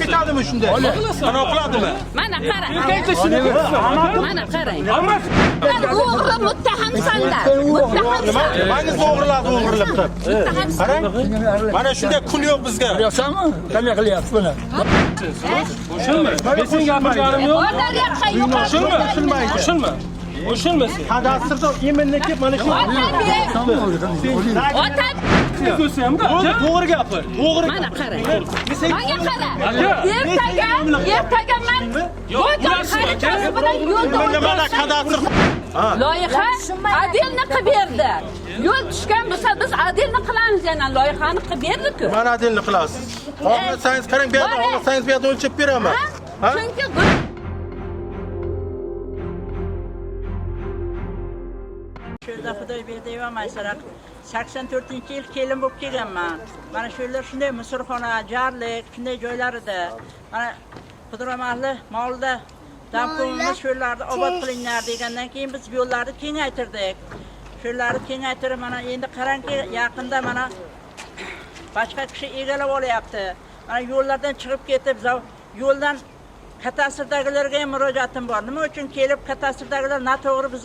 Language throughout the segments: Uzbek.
Ketadimi shunday? Ana qiladimi? Mana qarang. Mana qarang. O'g'ri muttahamsanlar. Muttahamsan. Nimangiz o'g'riladi o'g'irlabdi? Qarang. Mana shunday kun yo'q bizga. Yo'qsanmi? Qanday qilyapsiz buni? Qo'shilma. Men senga gapirganim yo'q. O'rdaryoqqa yo'qolmaydi. Qo'shilma. Qo'shilma sen. Kadastrda iminni kelib mana shu. Ota Ko'rsamda. To'g'ri gapir. To'g'ri. mana qarang. Menga qara. Ertaga men qo'ygan harakati bilan yo'lda Mana kadastr. loyiha adilni qilib berdi. Yo'l tushgan bo'lsa biz adilni qilamiz yana loyihani qilib berdi-ku. Mana adilni qilasiz. Xohlasangiz qarang, bu yerda xohlasangiz bu yerda o'lchab beraman. Chunki Şurada Xudoyberdiyev Maysaraq 84-yil kelin bo'lib kelganman. Mana shu yerlar shunday musorxona, jarlik, shunday joylar edi. Mana Xudro mahalla molda damkomimiz shu yerlarda obod qilingan degandan keyin biz yo'llarni kengaytirdik. Shu yerlarni kengaytirib mana endi qarangki yaqinda mana boshqa kishi egallab olyapti. Mana yo'llardan chiqib ketib, yo'ldan katastrdagilarga ham murojaatim bor. Nima uchun kelib katastrdagilar noto'g'ri biz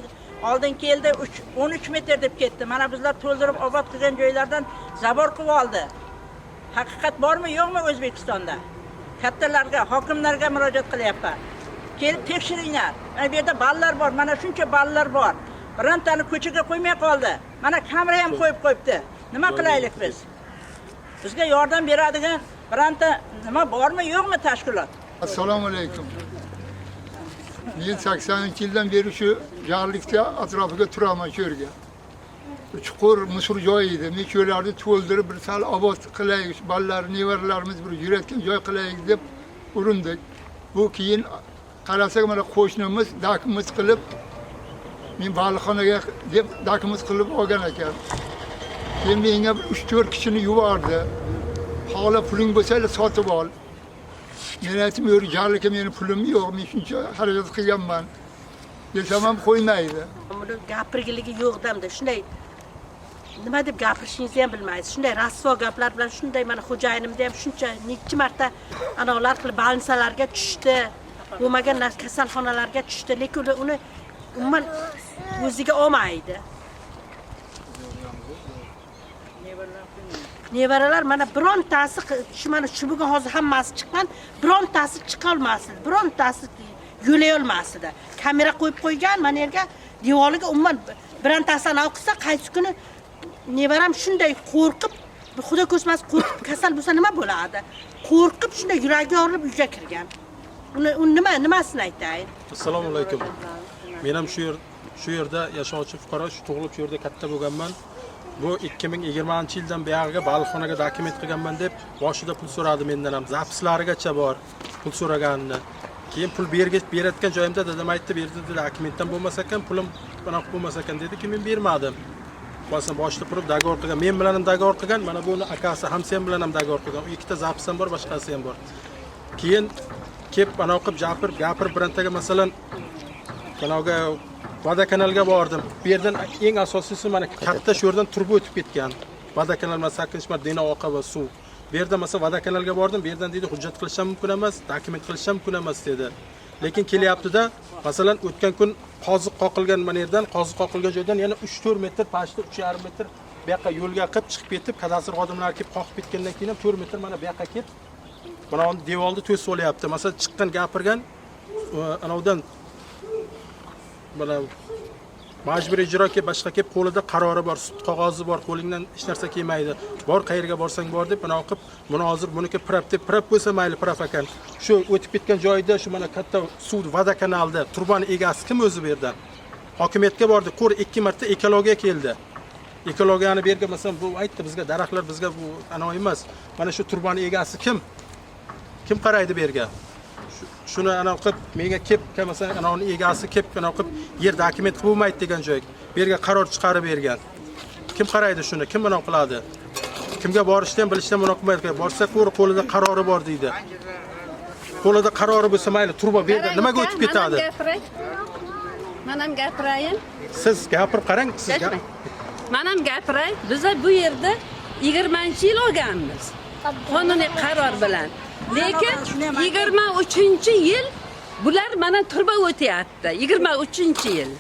oldin keldi 13 metr deb ketdi. Mana bizlar to'ldirib obod qilgan joylardan zabor qilib oldi. Haqiqat bormi, yo'qmi O'zbekistonda? Kattalarga, hokimlarga murojaat qilyapman. Kelib tekshiringlar. Mana bu yerda ballar bor, mana shuncha ballar bor. Birontani ko'chaga qo'ymay qoldi. Mana kamera ham qo'yib qo'yibdi. Nima qilaylik biz? Bizga yordam beradigan bironta nima bormi, yo'qmi tashkilot? Assalomu alaykum. Men 80-yildan beri shu jarlikda atrofiga turaman shu yerga. Chuqur musur joy edi. Men shu yerlarni to'ldirib bir sal obod qilaylik, ballar, nevaralarimiz bir yurayotgan joy qilaylik deb urindik. Bu keyin qarasak mana qo'shnimiz dakimiz qilib men baliqxonaga deb dakimiz qilib olgan ekan. Keyin menga 3-4 kishini yubordi. Xola puling bo'lsa sotib ol. Men aytdim, jarlikka meni pulim yo'q, men shuncha xarajat qilganman. Desam ham qo'ymaydi. Buni gapirgiligi yo'q damda. Shunday nima deb gapirishingizni ham bilmaysiz. Shunday rasvo gaplar bilan shunday mana xo'jayinimda ham shuncha necha marta anolar qilib balnisalarga tushdi. Bo'lmagan kasalxonalarga tushdi, lekin uni umuman o'ziga olmaydi. Nevaralar mana birontasi shu mana shu bugun hozir hammasi chiqqan, birontasi chiqa olmasdi. Birontasi yo'lay olmasdi. Kamera qo'yib qo'ygan, mana yerga devoriga umuman birontasi anav qilsa, qaysi kuni nevaram shunday qo'rqib, xudo ko'rmasin qo'rqib kasal bo'lsa nima bo'ladi? Qo'rqib shunday yuragi yorilib uyga kirgan. Uni nimasini aytay? Assalomu alaykum. Men ham shu yerda yashovchi fuqaro, shu tug'ilib shu yerda katta bo'lganman. Bu 2020-yildan buyog'iga baliqxonaga dokument qilganman deb boshida pul so'radi mendan ham. Zapislarigacha bor pul so'raganini. Keyin pul berayotgan joyimda dadam aytdi, berdi dokumentdan bo'lmas ekan, pulim bunaqa bo'lmas ekan dedi-ki, men bermadim. Boshida turib dogovor qilgan, men bilan ham dogovor qilgan, mana buni akasi Hamsen bilan ham dogovor qilgan. Ikkita zapis ham bor, boshqasi ham bor. Keyin kelib ana o'qib gapirib birontaga masalan kanalga Vodokanalga bordim. Bu yerdan eng asosiysi mana katta shu yerdan turba o'tib ketgan. Vodokanal masalan 8 Dino oqa va suv. Bu yerda masalan Vodokanalga bordim. Bu yerdan dedi hujjat qilish ham mumkin emas, dokument qilish ham mumkin emas dedi. Lekin kelyapti-da, masalan o'tgan kun qoziq qoqilgan mana yerdan, qoziq qoqilgan joydan yana 3-4 metr, pastda 3,5 metr bu yoqqa yo'lga qilib chiqib ketib, kadastr xodimlari kelib qoqib ketgandan keyin ham 4 metr mana bu yoqqa kelib mana uni devorni to'sib olyapti. Masalan chiqqan gapirgan anavdan mana majburiy ijro kelib boshqa kelib qo'lida qarori bor, sud qog'ozi bor, qo'lingdan hech narsa kelmaydi. Bor qayerga borsang bor deb mana o'qib, buni hozir buniki prab deb prab bo'lsa mayli prab ekan. Shu o'tib ketgan joyda shu mana katta suv vodokanalda turbani egasi kim o'zi bu yerdan? Hokimiyatga bordi, qo'r 2 marta ekologiya keldi. Ekologiyani bergan masalan bu aytdi bizga daraxtlar bizga bu anoy emas. Mana shu turbani egasi kim? Kim qaraydi bu yerga? Shuni ana o'qib menga kelib masalan anavni egasi kelib ana o'qib yer dokument bo'lmaydi degan joy. Bu yerga qaror chiqarib bergan. Kim qaraydi shuni? Kim buni qiladi? Kimga borishni ham bilishni ham qilmaydi. Borsa qo'lida qarori bor deydi. Qo'lida qarori bo'lsa mayli turba bu yerda nimaga o'tib ketadi? Men ham gapirayim. Siz gapirib qarang, siz Men ham gapiray. Biz bu yerda 20-yil olganmiz. qonuniy qaror bilan. Lekin 23-yil bular mana turba o'tyapti. 23-yil.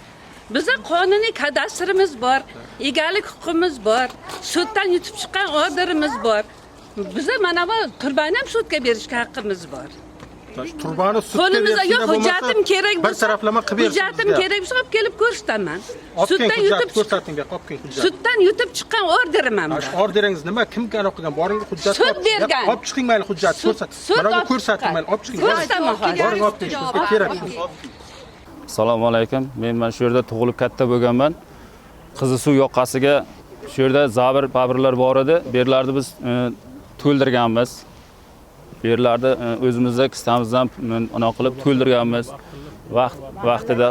Bizda qonuniy kadastrimiz bor, egalik huquqimiz bor, suddan yutib chiqqan orderimiz bor. Bizda mana bu turbani ham sudga berishga haqqimiz bor. Turbani sudga Qo'limizda yo'q, hujjatim kerak bir taraflama qilib bersin. Hujjatim kerak bo'lsa olib kelib ko'rsataman. Suddan yutib ko'rsating, olib keling hujjat. Suddan yutib chiqqan orderim ham bor. Orderingiz nima? Kimga aloqagan? Boring hujjat. Sud bergan. Olib chiqing mayli hujjat ko'rsating. Mana bu ko'rsating mayli, olib chiqing. Ko'rsataman hozir. Boring olib keling, sizga kerak. Assalomu alaykum. Men mana shu yerda tug'ilib katta bo'lganman. Qizisuv yoqasiga shu yerda zabir-babrlar bor edi. Bu yerlarni biz to'ldirganmiz. Bu yerlarni o'zimizda kistamizdan anaqa qilib to'ldirganmiz. Vaqtida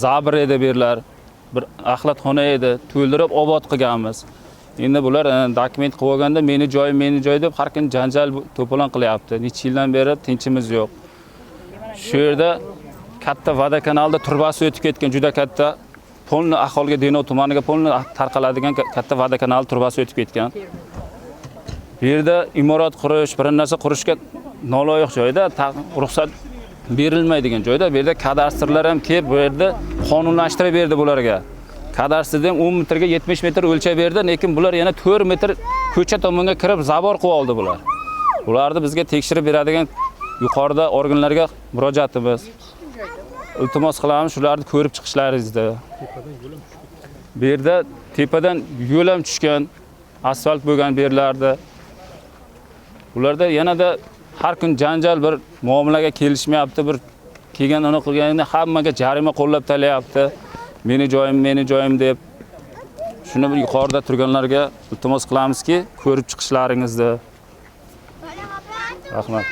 zabir edi bu yerlar. Bir axlatxona edi. To'ldirib obod qilganmiz. Endi bular dokument qilib olganda meni joy deb har kun janjal to'polon qilyapti. Necha yildan beri tinchimiz yo'q. Shu yerda katta vodokanalda turbasi o'tib ketgan, juda katta. Polni aholiga Denov tumaniga polni tarqaladigan katta vodokanal turbasi o'tib ketgan. Bu yerda imorat qurish, bir narsa qurishga noloyiq joyda, ruxsat berilmaydigan joyda, bu yerda kadastrlar ham kelib, bu yerda qonunlashtirib berdi bularga. Kadastrda ham 10 metrga 70 metr o'lchab berdi, lekin bular yana 4 metr ko'cha tomonga kirib zabor qilib oldi bular. Ularni bizga tekshirib beradigan yuqorida organlarga murojaatimiz. Iltimos qilamiz shularni ko'rib chiqishlaringizni. Bu yerda tepadan yo'l ham tushgan, asfalt bo'lgan bu yerlarda. Ularda yanada har kun janjal, bir muomalaga kelishmayapti, bir kelgan uni qilganini hammaga jarima qo'llab talayapti. Meni joyim deb. Shuni bir yuqorida turganlarga iltimos qilamizki, ko'rib chiqishlaringizni. Rahmat.